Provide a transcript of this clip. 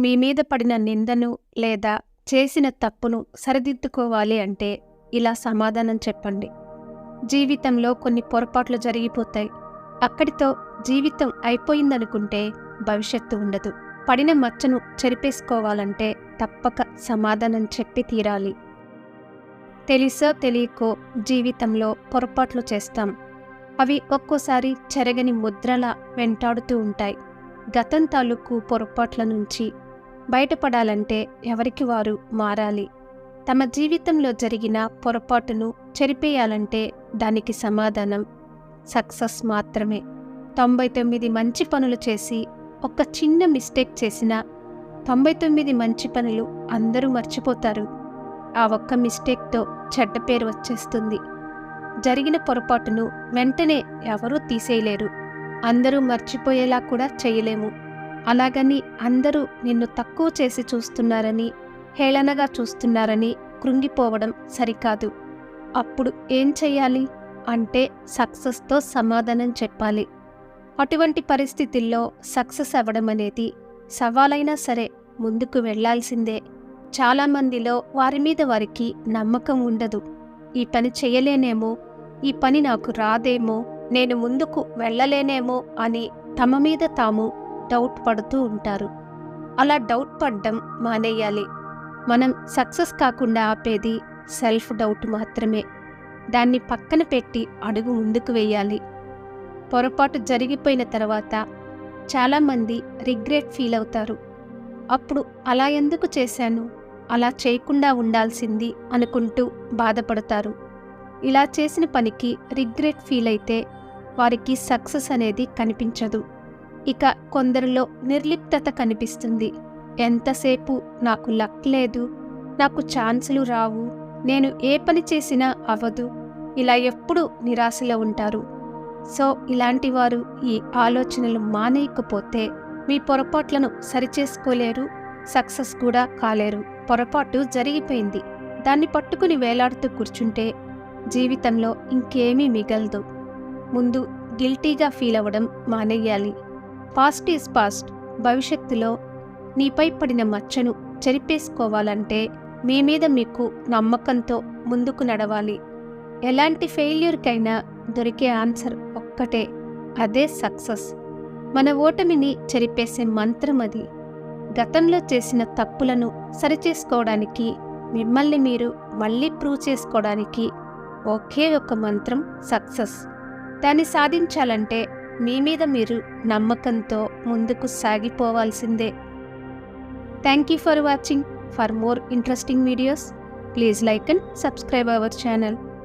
మీ మీద పడిన నిందను లేదా చేసిన తప్పును సరిదిద్దుకోవాలి అంటే ఇలా సమాధానం చెప్పండి. జీవితంలో కొన్ని పొరపాట్లు జరిగిపోతాయి. అక్కడితో జీవితం అయిపోయిందనుకుంటే భవిష్యత్తు ఉండదు. పడిన మచ్చను చెరిపేసుకోవాలంటే తప్పక సమాధానం చెప్పి తీరాలి. తెలిసో తెలియకో జీవితంలో పొరపాట్లు చేస్తాం. అవి ఒక్కోసారి చెరగని ముద్రలా వెంటాడుతూ ఉంటాయి. గతం తాలూకు పొరపాట్ల నుంచి బయటపడాలంటే ఎవరికి వారు మారాలి. తమ జీవితంలో జరిగిన పొరపాటును చెరిపేయాలంటే దానికి సమాధానం సక్సెస్ మాత్రమే. 99 మంచి పనులు చేసి ఒక చిన్న మిస్టేక్ చేసిన 99 మంచి పనులు అందరూ మర్చిపోతారు. ఆ ఒక్క మిస్టేక్తో చెడ్డ పేరు వచ్చేస్తుంది. జరిగిన పొరపాటును వెంటనే ఎవరూ తీసేయలేరు. అందరూ మర్చిపోయేలా కూడా చేయలేము. అలాగని అందరూ నిన్ను తక్కువ చేసి చూస్తున్నారని, హేళనగా చూస్తున్నారని కృంగిపోవడం సరికాదు. అప్పుడు ఏం చెయ్యాలి అంటే సక్సెస్తో సమాధానం చెప్పాలి. అటువంటి పరిస్థితుల్లో సక్సెస్ అవ్వడం అనేది సవాలైనా సరే ముందుకు వెళ్లాల్సిందే. చాలామందిలో వారి మీద వారికి నమ్మకం ఉండదు. ఈ పని చేయలేనేమో, ఈ పని నాకు రాదేమో, నేను ముందుకు వెళ్ళలేనేమో అని తమ మీద తాము డౌట్ పడుతూ ఉంటారు. అలా డౌట్ పడడం మానేయాలి. మనం సక్సెస్ కాకుండా ఆపేది సెల్ఫ్ డౌట్ మాత్రమే. దాన్ని పక్కన పెట్టి అడుగు ముందుకు వేయాలి. పొరపాటు జరిగిపోయిన తర్వాత చాలామంది రిగ్రెట్ ఫీల్ అవుతారు. అప్పుడు అలా ఎందుకు చేశాను, అలా చేయకుండా ఉండాల్సింది అనుకుంటూ బాధపడతారు. ఇలా చేసిన పనికి రిగ్రెట్ ఫీల్ అయితే వారికి సక్సెస్ అనేది కనిపించదు. ఇక కొందరిలో నిర్లిప్తత కనిపిస్తుంది. ఎంతసేపు నాకు లక్ లేదు, నాకు ఛాన్సులు రావు, నేను ఏ పని చేసినా అవ్వదు, ఇలా ఎప్పుడూ నిరాశలో ఉంటారు. సో ఇలాంటి వారు ఈ ఆలోచనలు మానేయకపోతే మీ పొరపాట్లను సరిచేసుకోలేరు, సక్సెస్ కూడా కాలేరు. పొరపాటు జరిగిపోయింది, దాన్ని పట్టుకుని వేలాడుతూ కూర్చుంటే జీవితంలో ఇంకేమీ మిగలదు. ముందు గిల్టీగా ఫీల్ అవ్వడం మానేయాలి. Past is past. భవిష్యత్తులో నీపై పడిన మచ్చను చెరిపేసుకోవాలంటే మీ మీద మీకు నమ్మకంతో ముందుకు నడవాలి. ఎలాంటి ఫెయిల్యూర్కైనా దొరికే ఆన్సర్ ఒక్కటే, అదే సక్సెస్. మన ఓటమిని చెరిపేసే మంత్రం అది. గతంలో చేసిన తప్పులను సరిచేసుకోవడానికి, మిమ్మల్ని మీరు మళ్ళీ ప్రూవ్ చేసుకోవడానికి ఒకే ఒక మంత్రం సక్సెస్. దాన్ని సాధించాలంటే మీ మీద మీరు నమ్మకంతో ముందుకు సాగిపోవాల్సిందే. Thank you for watching. For more interesting videos, please like and subscribe our channel.